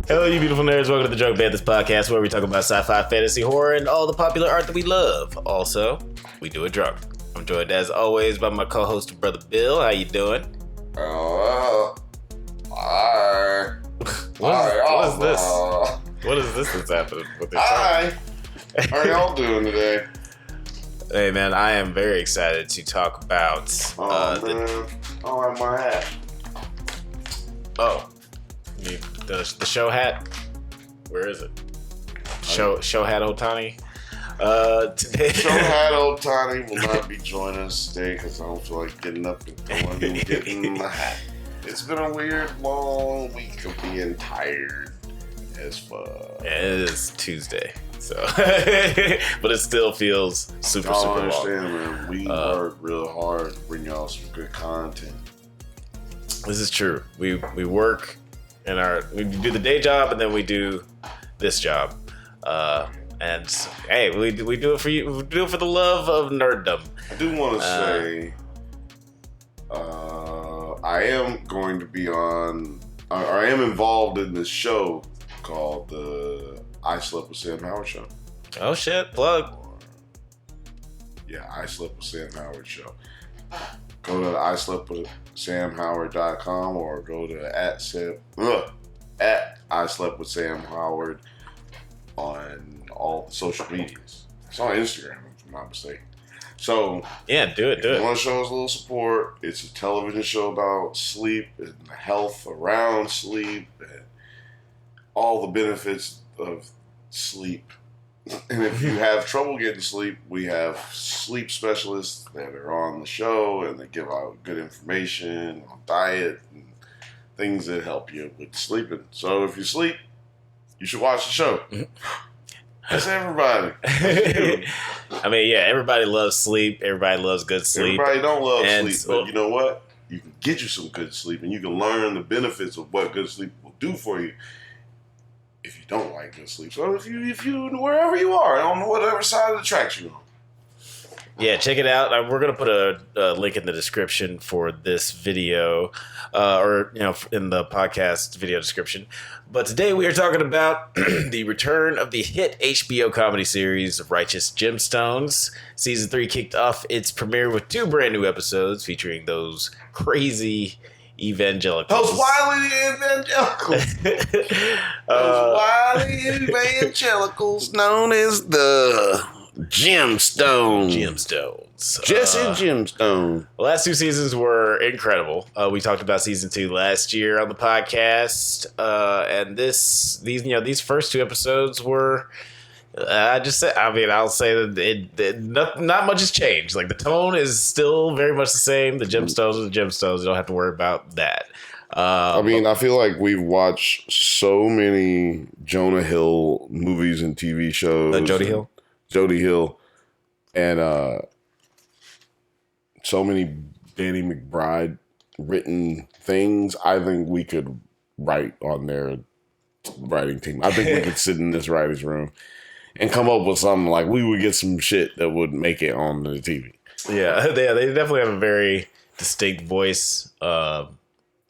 Hello, you beautiful nerds. Welcome to the Drunk Banthas podcast, where we talk about sci-fi, fantasy, horror, and all the popular art that we love. Also, we do it drunk. I'm joined, as always, by my co-host, Brother Bill. How you doing? Hi. What is this? What is this that's happening with your Hi. How are y'all doing today? Hey, man, I am very excited to talk about... I don't have my hat. The show hat. Where is it? Show hat Otani. Today. Show hat Otani will not be joining us today because I don't feel like getting up and going and getting my hat. It's been a weird, long week of being tired as fuck. Yeah, it is Tuesday, so but it still feels super long. Man. We work real hard to bring y'all some good content. This is true. We work we do the day job and then we do this job. And hey, we do it for you. We do it for the love of nerddom. I do want to say, I am going to be on. I am involved in this show called the I Slept with Sam Howard Show. Oh shit! Plug. Yeah, I Slept with Sam Howard Show. Go to isleptwithsamhoward.com or go to at I Slept with Sam Howard on all the social medias. It's on Instagram, if I'm not mistaken. So yeah, do it. If you want to show us a little support, it's a television show about sleep and health around sleep and all the benefits of sleep. And if you have trouble getting sleep, we have sleep specialists that are on the show and they give out good information on diet and things that help you with sleeping. So if you sleep, you should watch the show. That's everybody. I mean, yeah, everybody loves sleep. Everybody loves good sleep. Everybody don't love sleep, but you know what? You can get you some good sleep and you can learn the benefits of what good sleep will do for you. If you don't like good sleep, so if you wherever you are on whatever side of the tracks you're on, yeah, check it out. We're gonna put a link in the description for this video, or in the podcast video description. But today we are talking about the return of the hit HBO comedy series Righteous Gemstones. Season 3 kicked off its premiere with 2 brand new episodes featuring those crazy evangelicals. Those wily evangelicals. Those wily evangelicals known as the Gemstones. Jesse Gemstone. The last 2 seasons were incredible. We talked about season 2 last year on the podcast. And these first 2 episodes were... I'll say that not much has changed. Like, the tone is still very much the same. The gemstones are the gemstones. You don't have to worry about that. I feel like we've watched so many Jonah Hill movies and TV shows. Jody Hill. And so many Danny McBride written things. I think we could write on their writing team. I think we could sit in this writer's room and come up with something like we would get some shit that would make it on the TV. Yeah, they definitely have a very distinct voice, and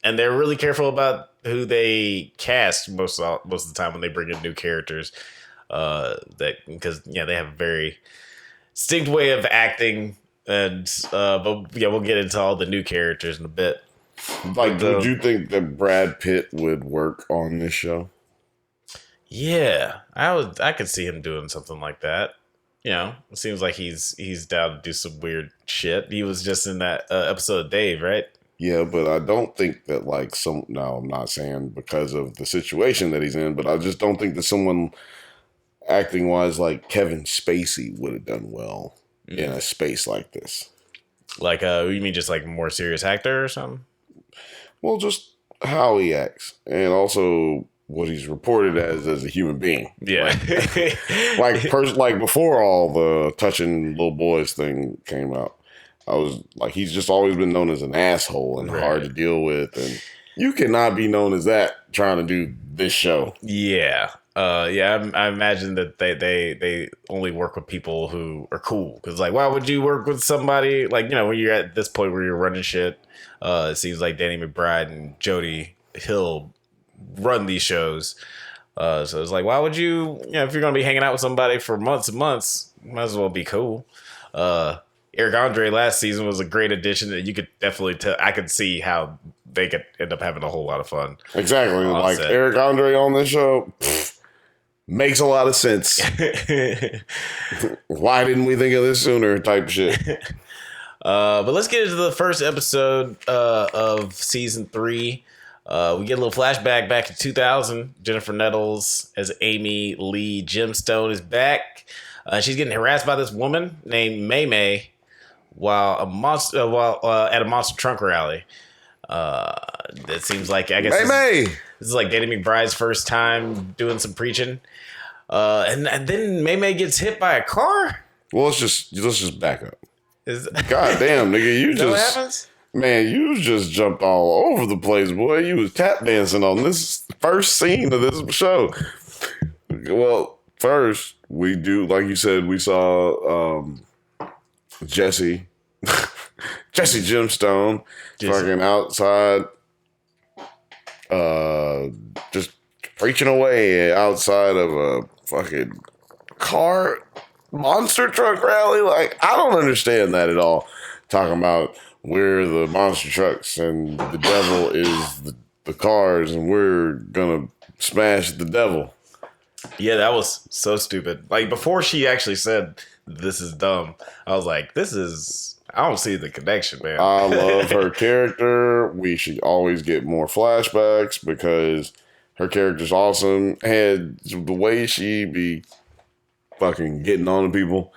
they're really careful about who they cast most of the time when they bring in new characters. Because they have a very distinct way of acting, and but yeah, we'll get into all the new characters in a bit. Like, would you think that Brad Pitt would work on this show? Yeah, I could see him doing something like that. It seems like he's down to do some weird shit. He was just in that episode of Dave, right? Yeah, but I don't think that I'm not saying because of the situation that he's in, but I just don't think that someone acting wise like Kevin Spacey would have done well in a space like this. Like, you mean just like a more serious actor or something? Well, just how he acts and also what he's reported as a human being. Yeah. Like before all the touching little boys thing came out, I was like, he's just always been known as an asshole and hard to deal with. And you cannot be known as that trying to do this show. Yeah. I imagine that they only work with people who are cool. Because, like, why would you work with somebody, like, when you're at this point where you're running shit, it seems like Danny McBride and Jody Hill run these shows. So it's like, why would you, if you're going to be hanging out with somebody for months and months, might as well be cool. Eric Andre last season was a great addition that you could definitely tell. I could see how they could end up having a whole lot of fun. Exactly. Like Eric Andre on this show makes a lot of sense. Why didn't we think of this sooner type shit. But let's get into the first episode of season 3. We get a little flashback back in 2000. Jennifer Nettles as Amy Lee Gemstone is back. She's getting harassed by this woman named Nehmeh while at a monster trunk rally. It seems like, I guess this is like Danny McBride's first time doing some preaching. And then Nehmeh gets hit by a car. Well, let's just back up. God damn, nigga, you just, what happens? Man, you just jumped all over the place, boy. You was tap dancing on this first scene of this show. Well, first, we do, like you said, we saw Jesse Gemstone fucking outside, just preaching away outside of a fucking car monster truck rally. Like, I don't understand that at all. Talking about we're the monster trucks and the devil is the cars and we're gonna smash the devil. Yeah, that was so stupid. Like, before she actually said this is dumb, I was like, I don't see the connection, man. I love her character. We should always get more flashbacks because her character's awesome. And the way she be fucking getting on to people.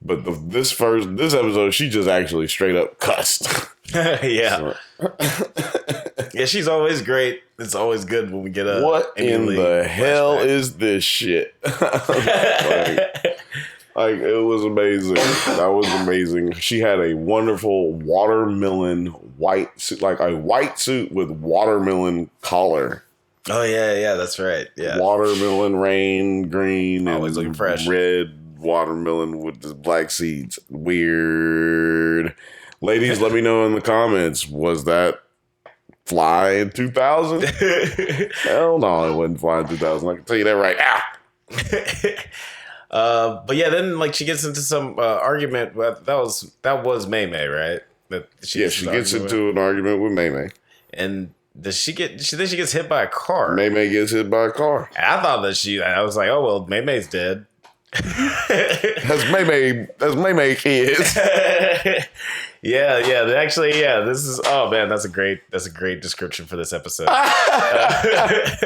But this episode, she just actually straight up cussed. Yeah. Yeah, she's always great. It's always good when we get a what in the hell is this shit? Like, it was amazing. That was amazing. She had a wonderful watermelon white suit, like a white suit with watermelon collar. Oh yeah, that's right. Yeah, watermelon rain green, always looking fresh. Red watermelon with the black seeds. Weird. Ladies, let me know in the comments. Was that fly in 2000? Hell no, it wasn't fly in 2000. I can tell you that right now. But yeah, then like she gets into some argument. That was Nehmeh, right? She gets into an argument with Nehmeh. And she gets hit by a car. Nehmeh gets hit by a car. And I thought that I was like, oh well, Nehmeh's dead. That's Nehmeh kids. Yeah. Actually, yeah. This is, oh man, that's a great description for this episode. That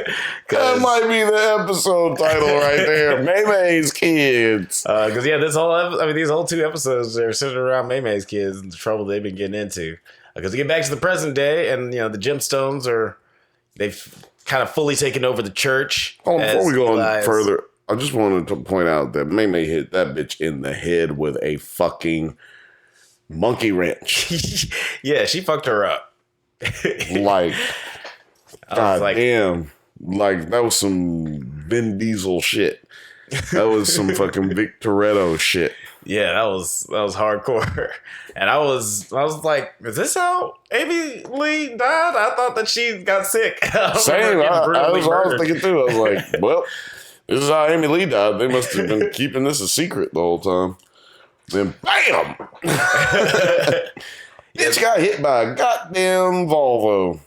might be the episode title right there. Nehmeh's kids. Because these whole 2 episodes are centered around Nehmeh's kids and the trouble they've been getting into. Because we get back to the present day, and the Gemstones they've kind of fully taken over the church. Oh, before we go on further, I just wanted to point out that Nehmeh hit that bitch in the head with a fucking monkey wrench. Yeah, she fucked her up. Like, God damn. Like, that was some Vin Diesel shit. That was some fucking Vic Toretto shit. Yeah, that was hardcore. And I was like, is this how Amy Lee died? I thought that she got sick. Same. I was thinking too. I was like, well, this is how Amy Lee died. They must have been keeping this a secret the whole time. Then bam! Bitch got hit by a goddamn Volvo.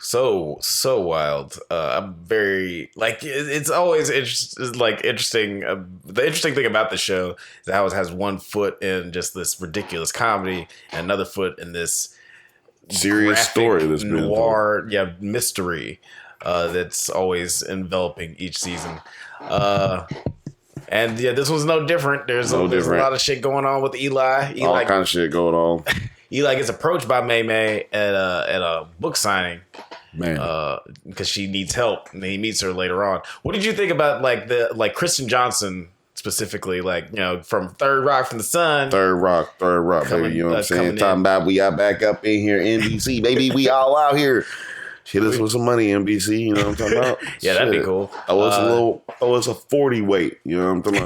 So wild. I'm very it's always interesting. The interesting thing about the show is how it has one foot in just this ridiculous comedy and another foot in this serious story, this noir, mystery that's always enveloping each season. And this was no different. There's a lot of shit going on with Eli. All kind of shit going on. Eli gets approached by Nehmeh at a book signing, man, because she needs help, and he meets her later on. What did you think about Kristen Johnson specifically? From Third Rock from the Sun. Third Rock, baby. You know what I'm saying? Talking about we are back up in here, NBC, baby. We all out here. hit us with some money, NBC. You know what I'm talking about? Yeah, that'd be cool. It's a 40 weight. You know what I'm talking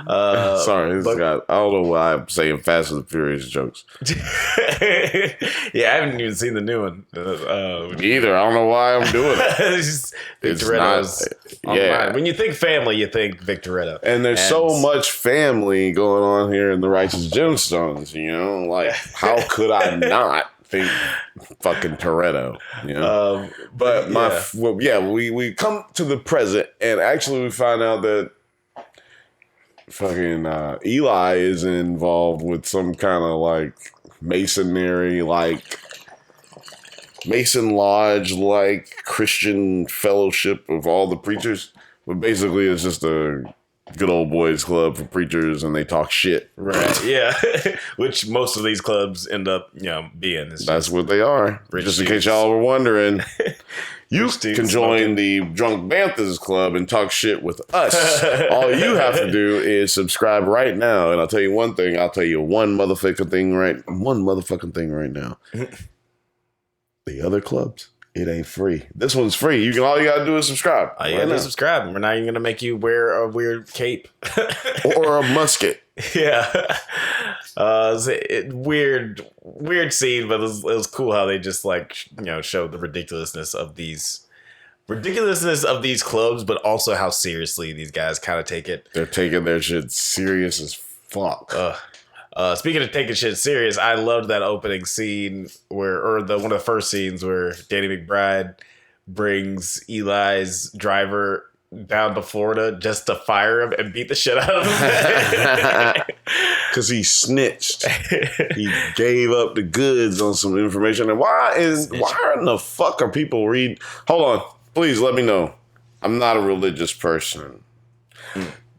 about? Sorry, I don't know why I'm saying Fast and Furious jokes. Yeah, I haven't even seen the new one. Either. I don't know why I'm doing it. Victoretto's yeah. When you think family, you think Victoretto. And there's so much family going on here in the Righteous Gemstones, you know? Like, how could I not think fucking Toretto, you know? But we come to the present, and actually we find out that fucking Eli is involved with some kind of like masonry, like Mason Lodge, like Christian fellowship of all the preachers. But basically it's just a good old boys club for preachers, and they talk shit. Right, yeah. Which most of these clubs end up, being. That's what they are. Just in case y'all were wondering. You can join the Drunk Banthas Club and talk shit with us. All you have to do is subscribe right now. And I'll tell you one thing. I'll tell you one motherfucking thing right now. The other clubs, it ain't free. This one's free. All you gotta do is subscribe. All you gotta do is subscribe. We're not even gonna make you wear a weird cape. Or a musket. Yeah. Weird scene, but it was cool how they just showed the ridiculousness of these clubs, but also how seriously these guys kind of take it. They're taking their shit serious as fuck. Speaking of taking shit serious, I loved that opening scene one of the first scenes where Danny McBride brings Eli's driver down to Florida just to fire him and beat the shit out of him. Because he snitched. He gave up the goods on some information. And why in the fuck are people read? Hold on. Please let me know. I'm not a religious person.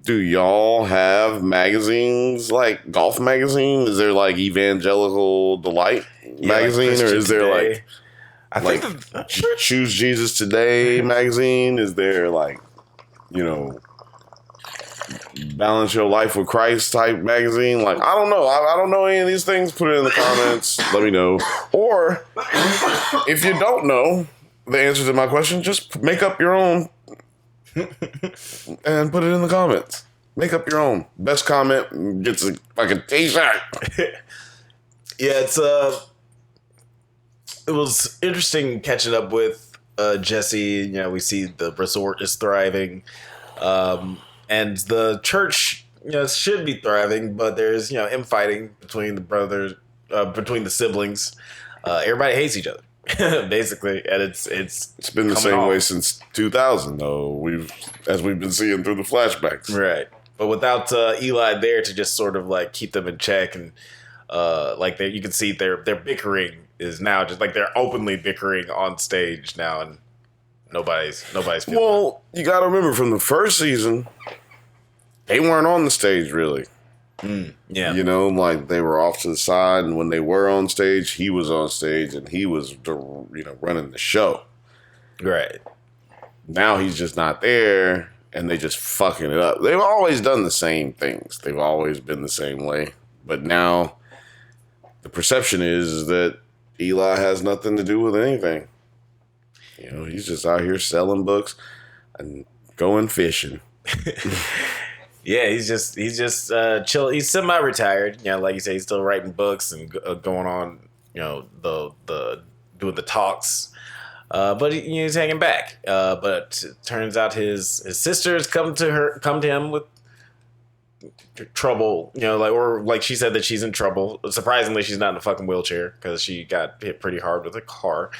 Do y'all have magazines, like golf magazine? Is there like Evangelical Delight magazine? Or is there Choose Jesus Today magazine? Is there Balance Your Life with Christ type magazine? Like, I don't know. I don't know any of these things. Put it in the comments. Let me know. Or if you don't know the answer to my question, just make up your own and put it in the comments. Make up your own. Best comment gets a fucking t-shirt. Yeah, it was interesting catching up with Jesse. We see the resort is thriving, and the church should be thriving, but there's infighting between the brothers, between the siblings. Everybody hates each other. Basically, and it's been the same way since 2000, though. As we've been seeing through the flashbacks, right? But without Eli there to just sort of keep them in check, and you can see their bickering is now just they're openly bickering on stage now, and nobody's feeling well. You got to remember from the first season, they weren't on the stage really. Yeah. They were off to the side, and when they were on stage, he was on stage, and he was, running the show. Right. Now he's just not there, and they just fucking it up. They've always done the same things. They've always been the same way. But now the perception is that Eli has nothing to do with anything. He's just out here selling books and going fishing. Yeah, he's just chill. He's semi-retired. Like you say, he's still writing books and going on, the doing the talks. But he's hanging back. But it turns out his sisters come to him with trouble. Or she said that she's in trouble. Surprisingly, she's not in a fucking wheelchair because she got hit pretty hard with a car.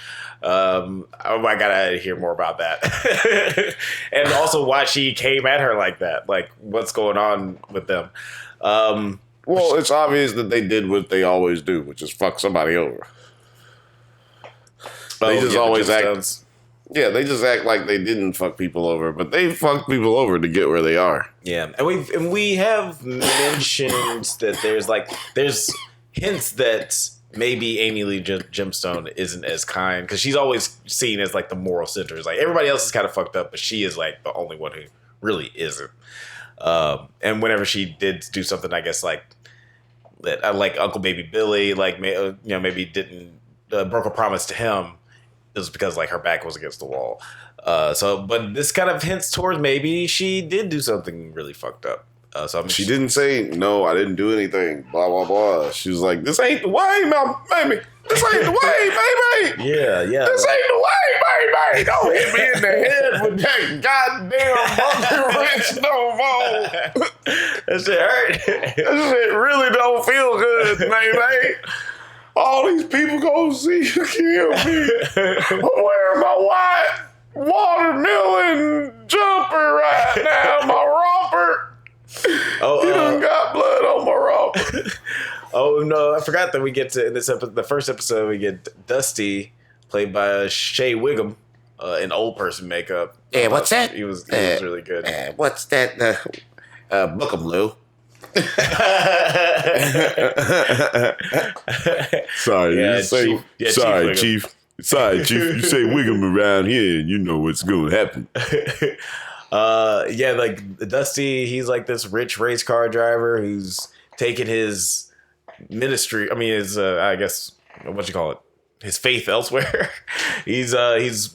I gotta hear more about that, and also why she came at her like that. What's going on with them? Well, it's obvious that they did what they always do, which is fuck somebody over. They just always act. Yeah, they just act like they didn't fuck people over, but they fucked people over to get where they are. Yeah, and we have mentioned that there's hints that maybe Amy Lee Gemstone isn't as kind, because she's always seen as the moral center. Everybody else is kind of fucked up, but she is the only one who really isn't. And whenever she did do something, I guess that, like Uncle Baby Billy, maybe didn't broke a promise to him. was because like her back was against the wall. But this kind of hints towards maybe she did do something really fucked up. So I mean, she didn't say, no, I didn't do anything, blah, blah, blah. She was like, this ain't the way, baby. This ain't the way, baby. Yeah. This ain't the way, baby. Don't hit me in the head with that goddamn monkey wrench no more. That shit hurt. That shit really don't feel good, baby. All these people gonna see you kill me. I'm wearing my white watermelon jumper right now, my romper. You done got blood on my romper. Oh no, I forgot that we get to in this episode. The first episode, we get Dusty, played by Shea Wiggum, in old person makeup. Yeah, what's that? He was really good. What's that? Book 'em, Lou. Sorry, Yeah, you say, Chief. sorry, Chief Chief. Sorry, Chief. You say Wiggum around here, and you know what's going to happen. Like Dusty, he's like this rich race car driver who's taking his ministry. I mean, his I guess what you call it, his faith elsewhere. He's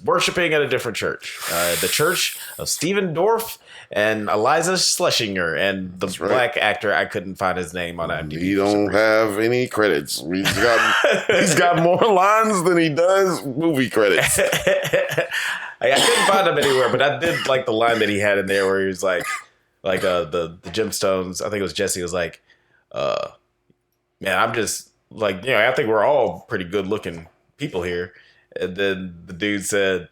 worshiping at a different church, the Church of Stephen Dorff and Eliza Schlesinger, and the black actor. I couldn't find his name on IMDb. He don't have any credits. He's got more lines than he does movie credits. I couldn't find him anywhere, but I did like the line that he had in there where he was like the Gemstones. I think it was Jesse was like, man, I'm just like, I think we're all pretty good looking people here. And then the dude said,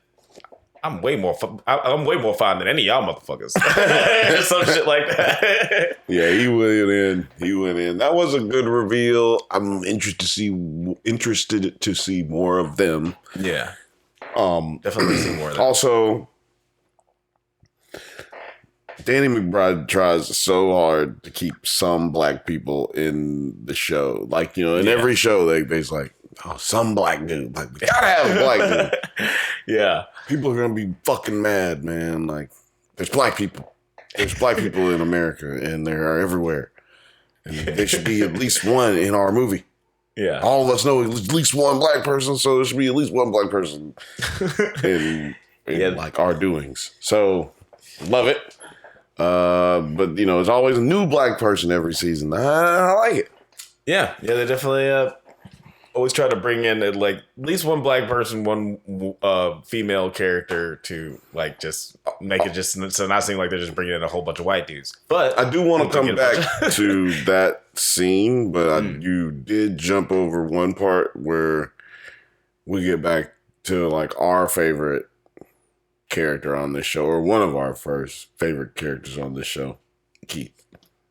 I'm way more fine than any of y'all motherfuckers. Some shit like that. Yeah, he went in. That was a good reveal. I'm interested to see more of them. Yeah. Definitely see more of that. Also, Danny McBride tries so hard to keep some black people in the show. Like, in every show, they's like, oh, some black dude. Like, we gotta have a black dude. Yeah. People are gonna be fucking mad, man. Like, there's black people. There's black people in America, and they are everywhere. And there should be at least one in our movie. Yeah. All of us know at least one black person, so there should be at least one black person in like our doings. So, love it. But there's always a new black person every season. I like it. Yeah, they definitely always try to bring in at least one black person, one female character to like just make it just so not seem like they're just bringing in a whole bunch of white dudes. But I do want to come back to that scene, but you did jump over one part where we get back to like our favorite character on this show, or one of our first favorite characters on this show, Keith.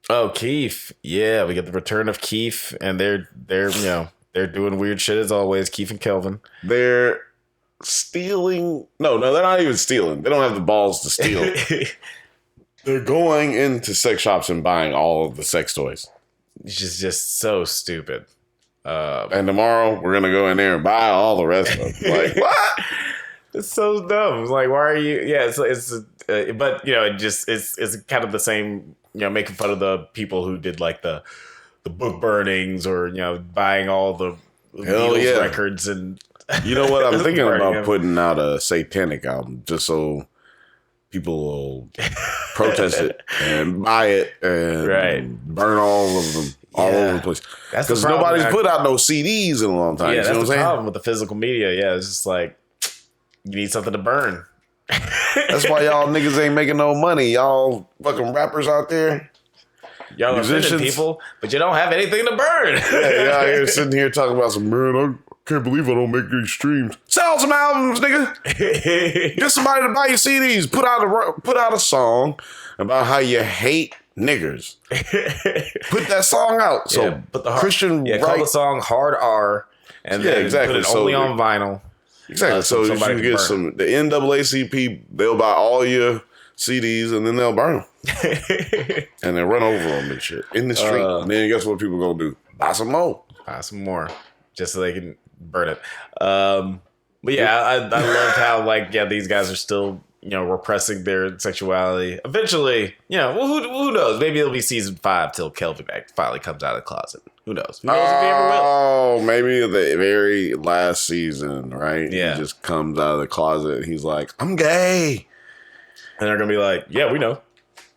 Oh, Keith. Yeah, we get the return of Keith, and they're doing weird shit as always. Keith and Kelvin. They're stealing. No, they're not even stealing. They don't have the balls to steal. They're going into sex shops and buying all of the sex toys. It's just so stupid. And tomorrow we're gonna go in there and buy all the rest of them. Like, what? It's so dumb. It's like, why are you? Yeah, but it's kind of the same. Making fun of the people who did like the book burnings, or buying all the Beatles records, and you know what, I'm thinking about putting out a satanic album just so people will protest it and buy it and burn all of them all over the place, because nobody's put out no CDs in a long time. Yeah, that's the problem with the physical media. Yeah, it's just like you need something to burn. That's why y'all niggas ain't making no money. Y'all fucking rappers out there. Y'all are offending people, but you don't have anything to burn. Yeah, y'all here sitting here talking about some, man, I can't believe I don't make any streams. Sell some albums, nigga. Get somebody to buy your CDs. Put out a song about how you hate niggers. Put that song out. So put the Christian call the song Hard R, and then put it only on vinyl. Exactly. So if you get the NAACP, they'll buy all your CDs and then they'll burn them. And then run over them and shit in the street. And then guess what people gonna do? Buy some more. Just so they can burn it. But yeah, I loved how these guys are still repressing their sexuality. Eventually, who knows? Maybe it'll be season 5 till Kelvin finally comes out of the closet. Who knows? Who knows if he ever will? Oh, maybe the very last season, right? Yeah. He just comes out of the closet and he's like, I'm gay. And they're going to be like, yeah, we know.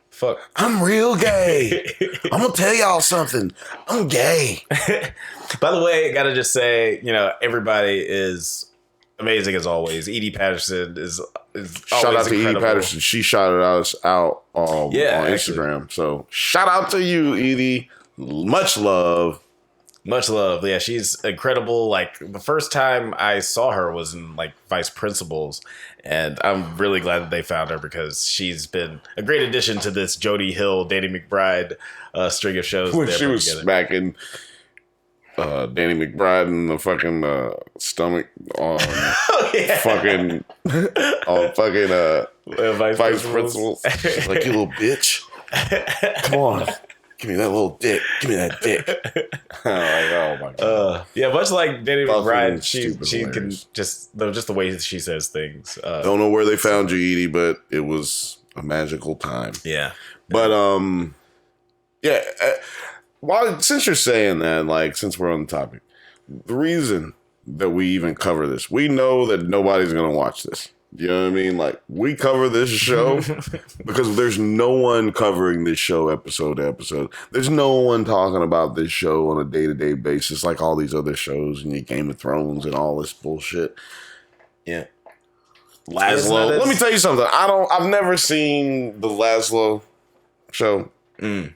Fuck. I'm real gay. I'm going to tell y'all something. I'm gay. By the way, I got to just say, everybody is amazing as always. Edie Patterson is shout out to incredible. Edie Patterson. She shouted us out on Instagram. So shout out to you, Edie. Much love. Much love. Yeah, she's incredible. Like, the first time I saw her was in Vice Principals, and I'm really glad that they found her because she's been a great addition to this Jody Hill, Danny McBride string of shows. When she was smacking Danny McBride in the fucking stomach on fucking Vice Principals. She's like, you little bitch. Come on. Give me that little dick. Give me that dick. Oh my god. Much like Danny McBride, she can just the way that she says things. Don't know where they found you, Edie, but it was a magical time. Yeah. But since you're saying that, since we're on the topic, the reason that we even cover this, we know that nobody's gonna watch this. You know what I mean? We cover this show because there's no one covering this show episode to episode. There's no one talking about this show on a day-to-day basis like all these other shows and your Game of Thrones and all this bullshit. Yeah. Laszlo. Let me tell you something. I've never seen the Laszlo show. I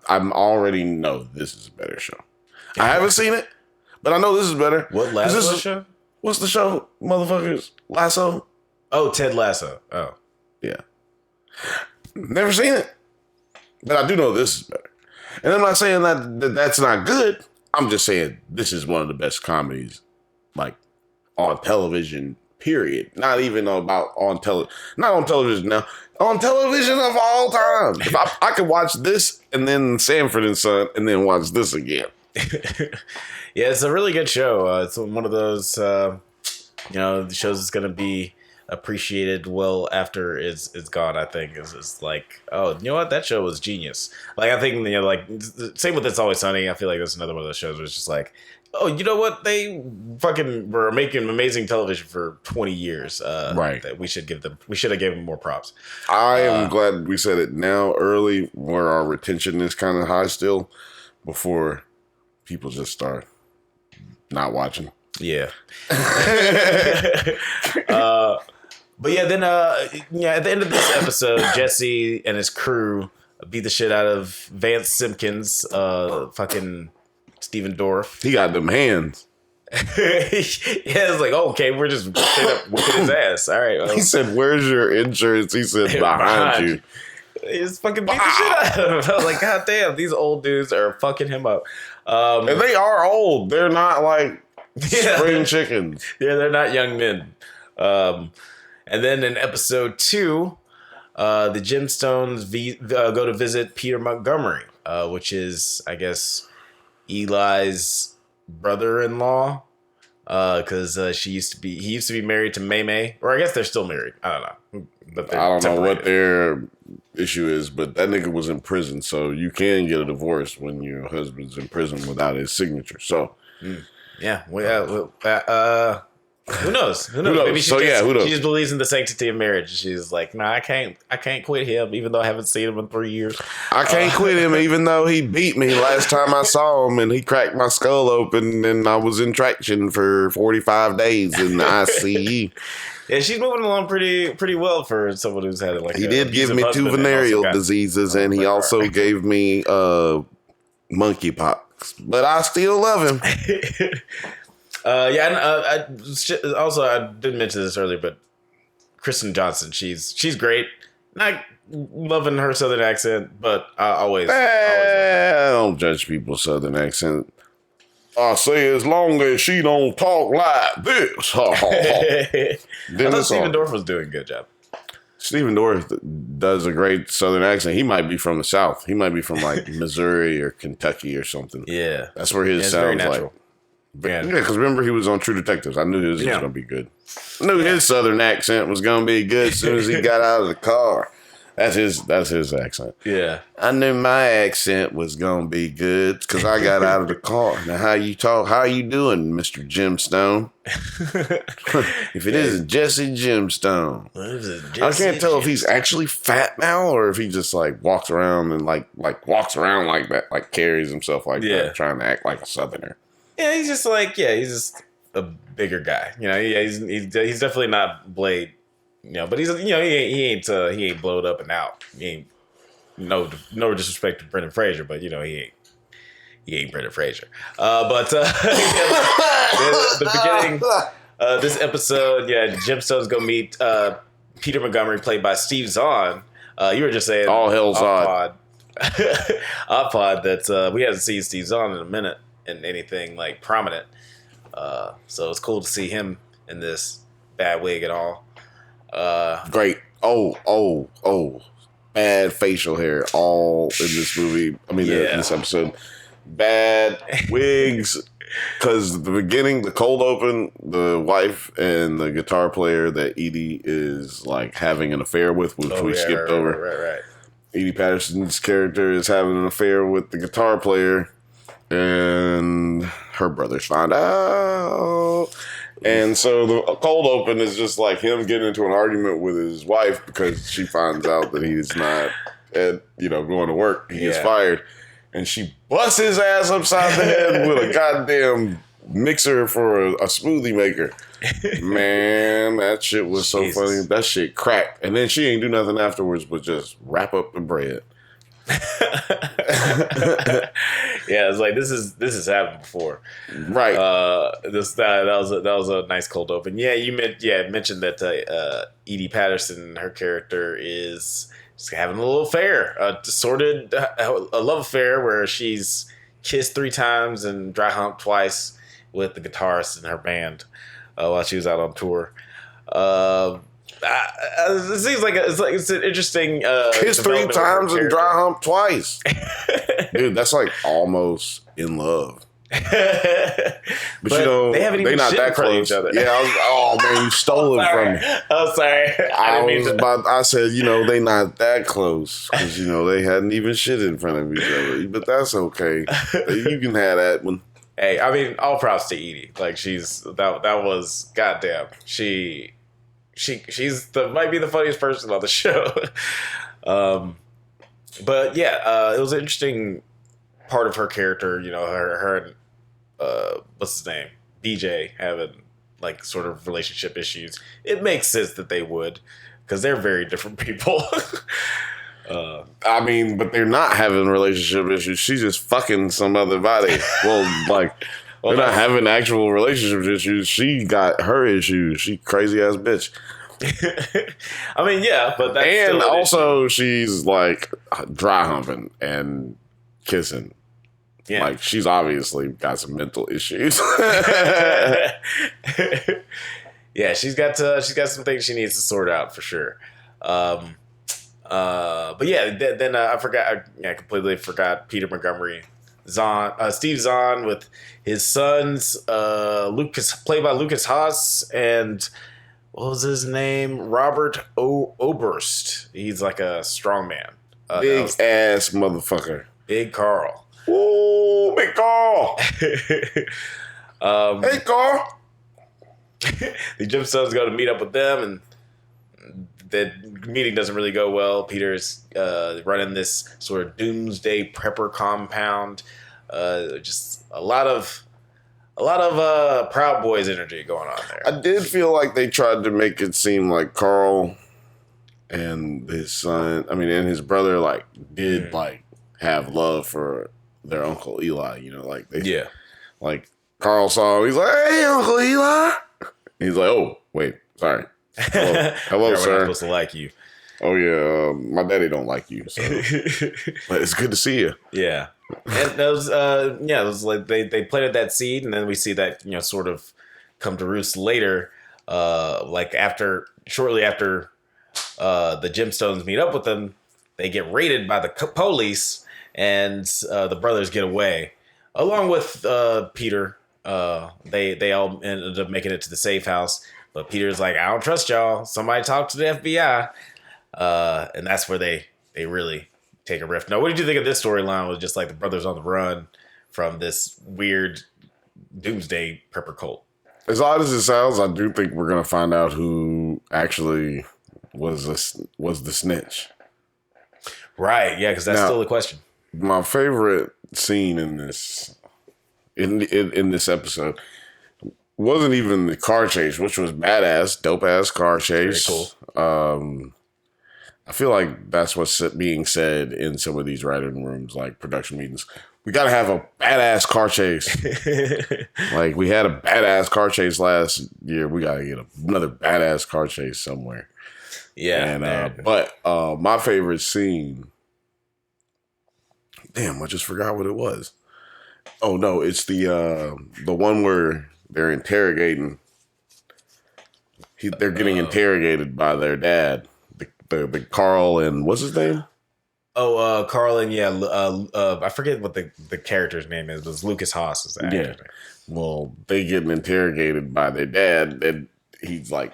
already know this is a better show. I haven't seen it, but I know this is better. What Laszlo show? What's the show, motherfuckers? Lasso? Oh, Ted Lasso. Oh. Yeah. Never seen it. But I do know this is better. And I'm not saying that's not good. I'm just saying this is one of the best comedies, on television, period. Not even about not on television now. On television of all time. If I could watch this and then Sanford and Son and then watch this again. Yeah, it's a really good show. It's one of those, the shows that's going to be appreciated well after it's gone, I think. It's like, oh, you know what? That show was genius. I think, same with It's Always Sunny. I feel like that's another one of those shows where it's just like, oh, you know what? They fucking were making amazing television for 20 years. Right. That we should have given them more props. I am glad we said it now early where our retention is kind of high still before people just start not watching. Yeah. But yeah, then at the end of this episode, Jesse and his crew beat the shit out of Vance Simpkins, fucking Steven Dorff. He got them hands. It's like, oh, okay, we're just straight up whipping his ass. All right. Well. He said, "Where's your insurance?" He said, "Behind you." He just fucking beat the shit out of him. I was like, God damn, these old dudes are fucking him up. And they are old. They're not spring chickens. Yeah, they're not young men. And then in episode 2, the Gemstones go to visit Peter Montgomery, which is, I guess, Eli's brother-in-law, because he used to be married to Nehmeh, or I guess they're still married. I don't know. But I don't know what their issue is, but that nigga was in prison, so you can get a divorce when your husband's in prison without his signature. So, yeah, who knows? Who knows? Maybe who knows? She just believes in the sanctity of marriage. She's like, nah, I can't quit him, even though I haven't seen him in 3 years. I can't quit him, even though he beat me last time I saw him, and he cracked my skull open, and I was in traction for 45 days in the ICU. Yeah, she's moving along pretty well for someone who's had He did give me 2 venereal diseases, and he also gave me monkeypox, but I still love him. I didn't mention this earlier, but Kristen Johnson, she's great. Not loving her southern accent, but always. I don't judge people's southern accent. I say as long as she don't talk like this. I thought Steven Dorff was doing a good job. Steven Dorff does a great southern accent. He might be from the South. He might be from Missouri or Kentucky or something. Yeah. That's where his sounds like. Yeah. because remember he was on True Detectives. I knew his was gonna be good. I knew his Southern accent was gonna be good as soon as he got out of the car. That's his accent. Yeah. I knew my accent was gonna be good because I got out of the car. Now, how you talk? How you doing, Mr. Gemstone? If it isn't Jesse Gemstone, I can't tell if he's actually fat now or if he just like walks around and like walks around like that, like carries himself like that, trying to act like a Southerner. Yeah, he's just like he's just a bigger guy. You know, he's definitely not Blade. You know, but he's he ain't blowed up and out. He ain't no disrespect to Brendan Fraser, but he ain't Brendan Fraser. But the beginning, this episode, Gemstones go meet Peter Montgomery, played by Steve Zahn. You were just saying all hell's odd. Odd that we haven't seen Steve Zahn in a minute in anything like prominent. So it's cool to see him in this bad wig and all. Great. Oh. Bad facial hair all in this movie. I mean, in this episode. Bad wigs. Because the beginning, the cold open, the wife and the guitar player that Edie is like having an affair with, which we skipped over. Right. Edie Patterson's character is having an affair with the guitar player, and her brothers find out. And so the cold open is just like him getting into an argument with his wife because she finds out that he's not, going to work. He gets fired. And she busts his ass upside the head with a goddamn mixer for a smoothie maker. Man, that shit was so funny. That shit cracked. And then she ain't do nothing afterwards but just wrap up the bread. It's like this has happened before, right? That was a nice cold open. You mentioned that Edie Patterson, her character, is just having a little affair, a love affair where she's kissed 3 times and dry humped twice with the guitarist in her band while she was out on tour. It seems like it's an interesting. Kiss 3 times and dry hump twice, dude. That's like almost in love. But they haven't even not that close. Each other. Yeah, man, you stole it from me. Oh, sorry. I said, they not that close because they hadn't even shit in front of each other. But that's okay. You can have that one. Hey, I mean, all props to Edie. Like that was goddamn. She's might be the funniest person on the show. But it was an interesting part of her character. Her and what's his name, BJ, having like sort of relationship issues. It makes sense that they would, because they're very different people. I mean, but they're not having relationship issues. She's just fucking some other body. They're not having actual relationship issues. She got her issues. She crazy ass bitch. I mean, but that's and also she's like dry humping and kissing. Yeah. Like she's obviously got some mental issues. She's got some things she needs to sort out for sure. Then I forgot. I completely forgot Peter Montgomery, Steve Zahn with his sons, Lucas, played by Lucas Haas, and what was his name? Robert Oberst. He's like a strongman. Big ass motherfucker. Big Carl. Ooh, Big Carl. Hey, Carl. The Gemstones go to meet up with them, and the meeting doesn't really go well. Peter's running this sort of doomsday prepper compound. Just a lot of Proud Boys energy going on there. I did feel like they tried to make it seem like Carl and his son, and his brother, like did like have love for their Uncle Eli. Like Carl saw him, he's like, "Hey, Uncle Eli." He's like, "Oh, wait, sorry. Hello, sir. I'm supposed to like you." Oh yeah, my daddy don't like you, so. But it's good to see you. Yeah. And those, it was like they planted that seed, and then we see that sort of come to roost later. Shortly after the Gemstones meet up with them, they get raided by the police, and the brothers get away along with Peter They all ended up making it to the safe house, but Peter's like, I don't trust y'all. Somebody talk to the FBI, and that's where they really take a rift. Now, what did you think of this storyline? With just like the brothers on the run from this weird doomsday prepper cult? As odd as it sounds, I do think we're gonna find out who actually was the snitch. Right? Yeah, because that's Now, still the question. My favorite scene in this episode wasn't even the car chase, which was badass, dope ass car chase. Very cool. I feel like that's what's being said in some of these writing rooms, like production meetings. We got to have a badass car chase. Like we had a badass car chase last year. We got to get another badass car chase somewhere. Yeah. And but my favorite scene. Damn, I just forgot what it was. Oh no, it's the one where they're interrogating. They're getting interrogated by their dad, the Carl and what's his name? Oh, Carl and I forget what the character's name is. It was Lucas Haas is the actor's name. Well, they getting interrogated by their dad, and he's like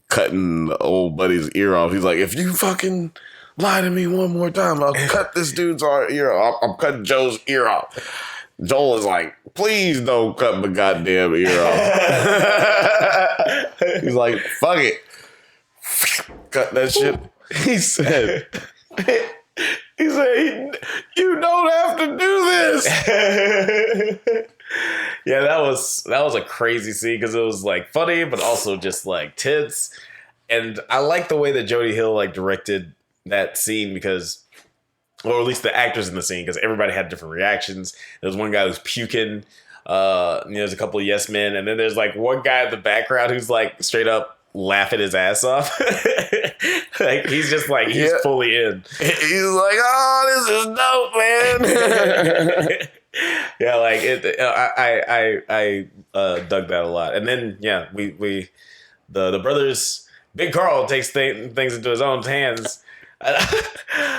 cutting the old buddy's ear off. He's like, if you fucking lie to me one more time, I'll cut this dude's ear off. I'm cutting Joe's ear off. Joel is like, please don't cut my goddamn ear off. He's like, fuck it. Cut that shit. He said, you don't have to do this. Yeah, that was a crazy scene because it was like funny, but also just like tense. And I like the way that Jody Hill like directed that scene because, or at least the actors in the scene, because everybody had different reactions. There's one guy who's puking. There's a couple of yes men, and then there's like one guy in the background who's like straight up laughing his ass off. Like he's just like he's fully in. He's like, oh, this is dope, man. Yeah, like it. I dug that a lot, and then we the brothers. Big Carl takes things into his own hands.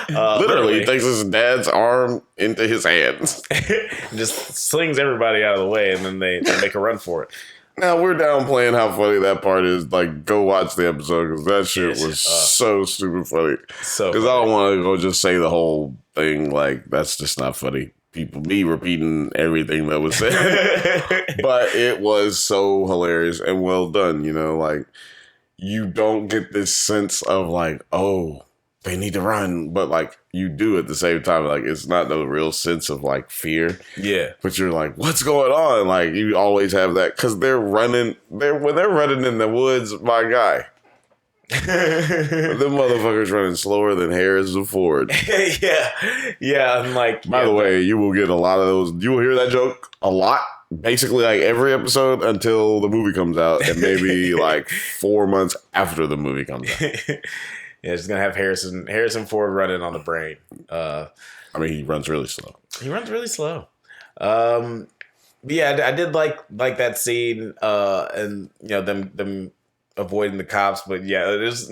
Literally takes his dad's arm into his hands. Just slings everybody out of the way, and then they make a run for it. Now, we're downplaying how funny that part is. Like, go watch the episode, because that shit was so stupid funny. Because I don't want to go just say the whole thing. Like, that's just not funny. Me repeating everything that was said. But it was so hilarious and well done, like, you don't get this sense of like, oh, they need to run, but like you do at the same time. Like it's not no real sense of like fear. Yeah. But you're like, what's going on? Like you always have that because they're running. When they're running in the woods, my guy. Them motherfuckers running slower than Harrison Ford. Yeah. I'm like, by the way, you will get a lot of those. You will hear that joke a lot. Basically, like every episode until the movie comes out, and maybe like 4 months after the movie comes out. Yeah, it's gonna have Harrison Ford running on the brain. I mean, he runs really slow. Yeah, I did like that scene, and them avoiding the cops, but yeah, it was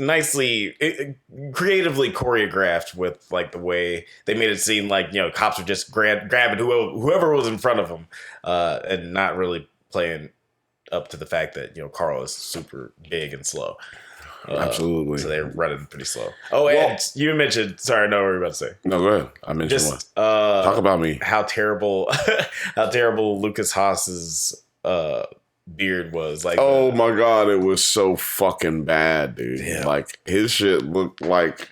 creatively choreographed with like the way they made it seem like cops are just grabbing whoever was in front of them, and not really playing up to the fact that Carl is super big and slow. Absolutely. So they're running pretty slow. Oh, and you mentioned. Sorry, I know what you were about to say. No, go ahead. I mentioned one. Talk about me. How terrible Lucas Haas's beard was. Like, oh my god, it was so fucking bad, dude. Yeah. Like his shit looked like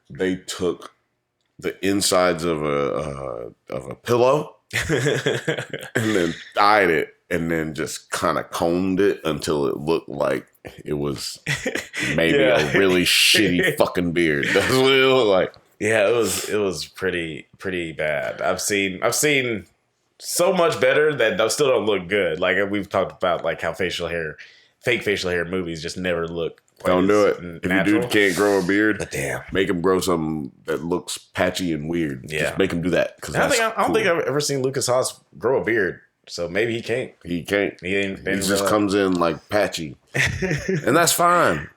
they took the insides of a pillow and then dyed it and then just kind of combed it until it looked like it was maybe a really shitty fucking beard. That's what it looked like. Yeah, it was pretty bad. I've seen so much better that still don't look good. Like we've talked about, like how fake facial hair movies just never look. Don't do it. If your dude can't grow a beard, but damn, make him grow something that looks patchy and weird. Yeah, just make him do that. Because I don't think I've ever seen Lucas Haas grow a beard. So maybe he can't. He can't. He just comes in like patchy, and that's fine.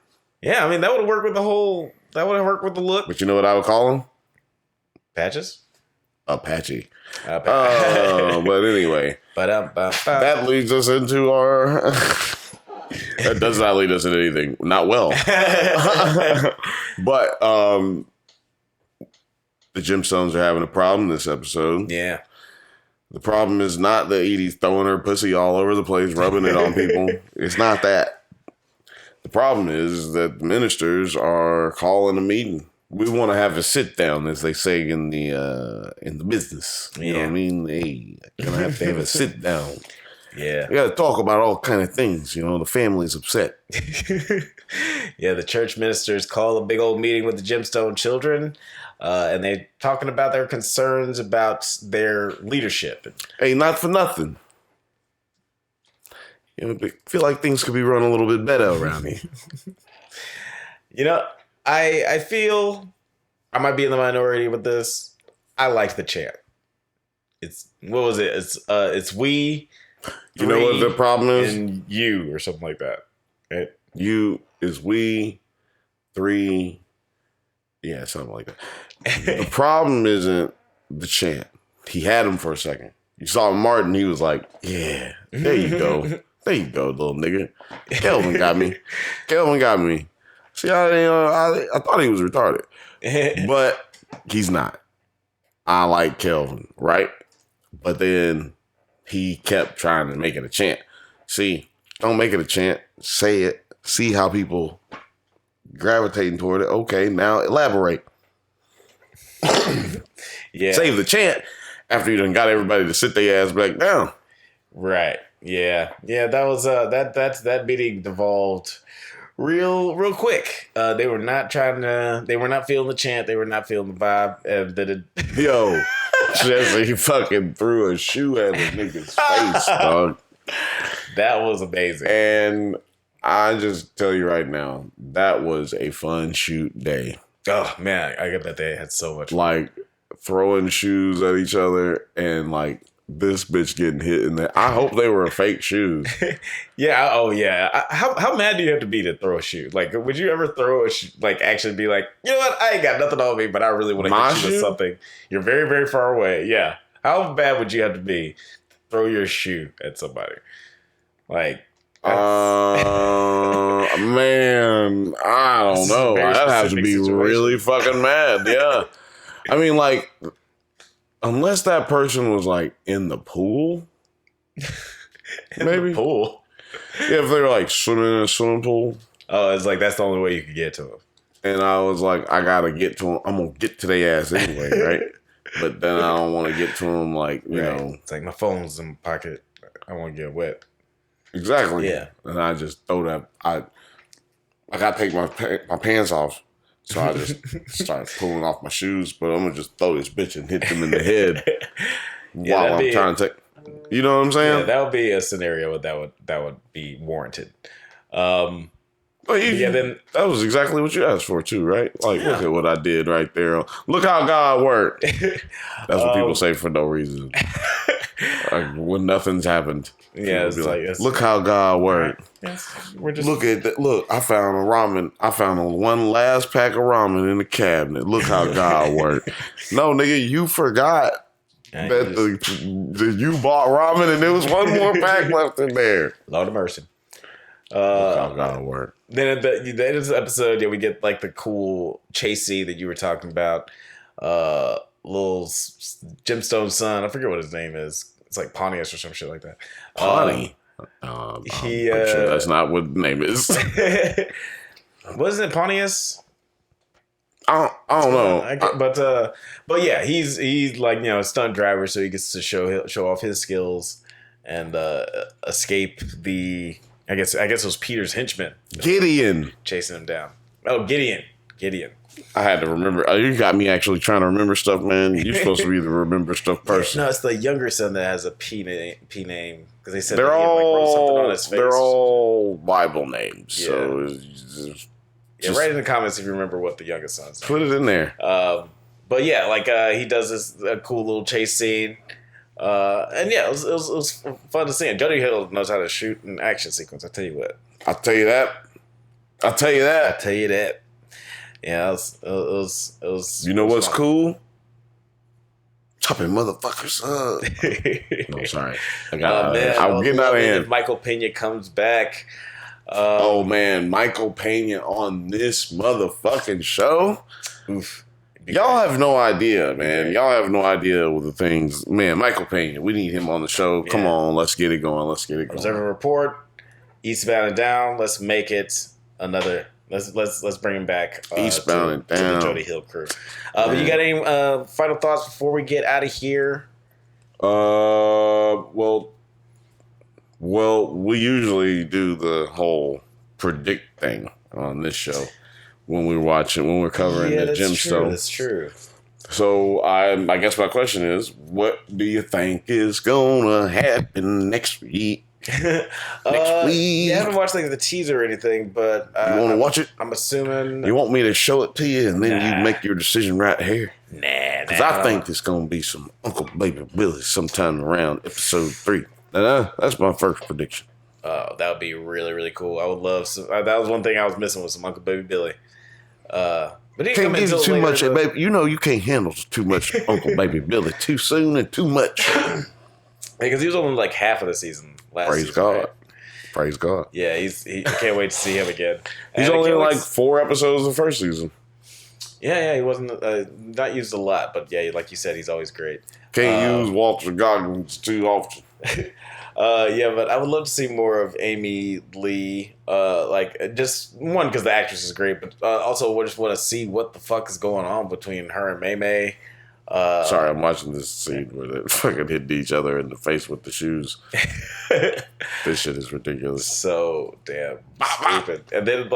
Yeah, I mean that would have worked with the whole. That would have worked with the look. But you know what I would call him? Patches. Patchy. But anyway, That leads us into our... That does not lead us into anything. Not well. But the Gemstones are having a problem this episode. Yeah. The problem is not that Edie's throwing her pussy all over the place, rubbing it on people. It's not that. The problem is that the ministers are calling a meeting. We want to have a sit down, as they say in the business. You know what I mean? Hey, gonna have to have a sit down. Yeah. We got to talk about all kind of things. You know, the family's upset. Yeah, the church ministers call a big old meeting with the Gemstone children, and they're talking about their concerns about their leadership. Hey, not for nothing. You know, I feel like things could be run a little bit better around here. You know, I feel I might be in the minority with this. I like the chant. What was it? It's we. You know what the problem is? And you, or something like that. Right? You is we, three. Yeah, something like that. The problem isn't the chant. He had him for a second. You saw Martin, he was like, yeah, there you go. There you go, little nigga. Kelvin got me. Kelvin got me. See, I thought he was retarded. But he's not. I like Kelvin, right? But then he kept trying to make it a chant. See, don't make it a chant. Say it. See how people gravitating toward it. Okay, now elaborate. Yeah. Save the chant after you done got everybody to sit their ass back down. Right. Yeah. Yeah. That was that meeting devolved real quick. They were not feeling the chant. They were not feeling the vibe. And Yo, Jesse fucking threw a shoe at the nigga's face, dog. That was amazing. And I just tell you right now, that was a fun shoot day. Oh man, I bet they had so much fun. Like throwing shoes at each other and like this bitch getting hit in the... I hope they were fake shoes. Yeah. Oh yeah. How mad do you have to be to throw a shoe? Like, would you ever throw a shoe? Like, actually be like, you know what? I ain't got nothing on me, but I really want to hit you with something. You're very, very far away. Yeah. How bad would you have to be to throw your shoe at somebody? Like, man, I don't know. I'd have to be situation. Really fucking mad. Yeah. I mean, like, unless that person was like in the pool. Maybe. The pool? Yeah, if they were like swimming in a swimming pool. Oh, it's like that's the only way you could get to them. And I was like, I gotta get to them. I'm gonna get to their ass anyway, right? But then I don't want to get to them like, you know. It's like my phone's in my pocket. I want to get wet. Exactly. Yeah. And I just throw that. I gotta take my pants off. So I just started pulling off my shoes, but I'm gonna just throw this bitch and hit them in the head while I'm trying to take. You know what I'm saying? Yeah, that would be a scenario that would be warranted. Then that was exactly what you asked for too, right? Like, look at what I did right there. Look how God worked. That's what people say for no reason. Like, when nothing's happened. Yeah, it's like, look how God worked. Yes, we're just look at that. Look, I found a ramen. I found one last pack of ramen in the cabinet. Look how God worked. No, nigga, you forgot that you bought ramen and there was one more pack left in there. Lord of mercy. Look how God worked. Then at the end of this episode, we get like the cool chase scene that you were talking about. Little Gemstone son, I forget what his name is. It's like Pontius or some shit like that. Pawnee. I'm sure that's not what the name is. Wasn't it Pontius? I don't know. But yeah, he's like, you know, a stunt driver, so he gets to show off his skills and escape the. I guess it was Peter's henchman. Gideon chasing him down. Oh, Gideon. I had to remember. You got me actually trying to remember stuff, man. You're supposed to be the remember stuff person. No, it's the younger son that has a P name because they said they're wrote something on his face. They're all Bible names. Yeah. So write in the comments if you remember what the youngest son's name. Put it in there. But yeah, like he does this cool little chase scene. And yeah, it was fun to see. And Jody Hill knows how to shoot an action sequence. I tell you what. I'll tell you that. Yeah, it was. You know what's cool? chopping motherfuckers up. No, sorry. I'm getting out of hand. If Michael Pena comes back. Oh man, Michael Pena on this motherfucking show. Oof. Y'all have no idea, man. Y'all have no idea with the things. Man, Michael Pena, we need him on the show. Yeah. Come on, let's get it going. Observer Report, Eastbound and Down. Let's make it another. Let's bring him back. Eastbound and Down. To the Jody Hill crew. But you got any final thoughts before we get out of here? Well, we usually do the whole predict thing on this show when we're covering the gemstone. That's true. So I guess my question is, what do you think is gonna happen next week? Next week. Yeah, I haven't watched the teaser or anything, but you want to watch it? I'm assuming you want me to show it to you, and then you make your decision right here. Because I think there's gonna be some Uncle Baby Billy sometime around episode 3. That's my first prediction. Oh, that would be really, really cool. I would love some. That was one thing I was missing was some Uncle Baby Billy. But he can't give you too much, baby. You know you can't handle too much Uncle Baby Billy too soon and too much. Because he was only half of the season last Praise season. God. Right? Praise God. Yeah, I can't wait to see him again. He's only in 4 episodes of the first season. Yeah, he wasn't not used a lot, but yeah, like you said, he's always great. Can't use Walter Goggins too often. Yeah, but I would love to see more of Amy Lee. Just one, because the actress is great, but also I just want to see what the fuck is going on between her and Nehmeh. Sorry, I'm watching this scene where they fucking hit each other in the face with the shoes. This shit is ridiculous. So damn stupid. And then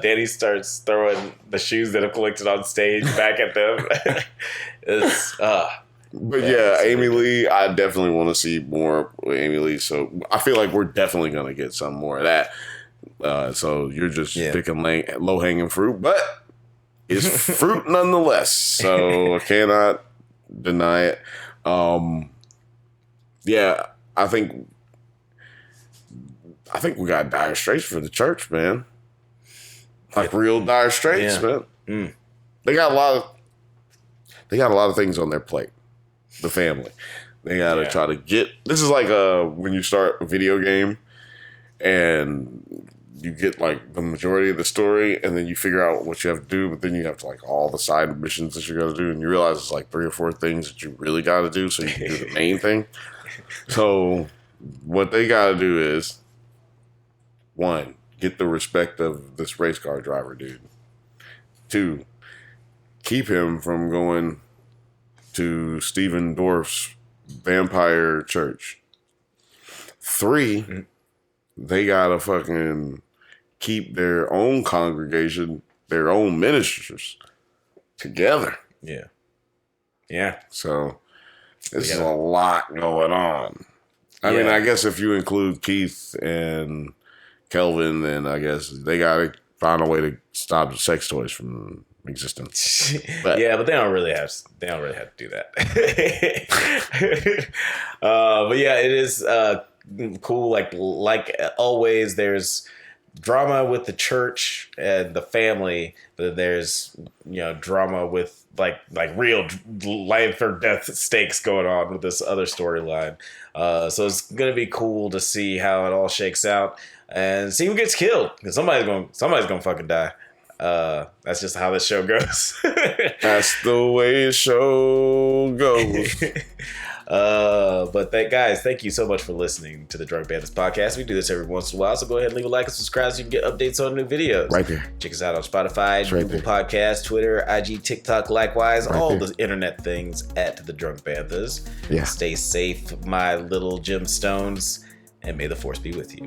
Danny starts throwing the shoes that have collected on stage back at them. But yeah, Amy Lee, I definitely want to see more with Amy Lee. So I feel like we're definitely gonna get some more of that. So you're just picking low hanging fruit, but it's fruit nonetheless. So I cannot deny it. Yeah, I think we got dire straits for the church, man. Real dire straits, man. Mm. They got a lot of things on their plate. The family. They gotta try to get. This is when you start a video game and you get the majority of the story, and then you figure out what you have to do, but then you have to all the side missions that you're gonna do, and you realize it's 3 or 4 things that you really gotta do so you can do the main thing. So what they gotta do is 1, get the respect of this race car driver dude. 2, keep him from going to Stephen Dorff's vampire church. 3, they gotta fucking keep their own congregation, their own ministers together. Yeah. Yeah. So this is a lot going on. I mean, I guess if you include Keith and Kelvin, then I guess they gotta find a way to stop the sex toys from existence. But they don't really have to do that. But yeah, it is cool. Like always, there's drama with the church and the family, but there's drama with real life or death stakes going on with this other storyline. So it's gonna be cool to see how it all shakes out and see who gets killed, because somebody's gonna fucking die. That's just how the show goes. That's the way the show goes. But guys, thank you so much for listening to the Drunk Banthas podcast. We do this every once in a while, so go ahead and leave a like and subscribe so you can get updates on new videos. Right there. Check us out on Spotify, Google Podcasts, Twitter, IG, TikTok, likewise, all the internet things at the Drunk Banthas. Yeah. Stay safe, my little gemstones, and may the force be with you.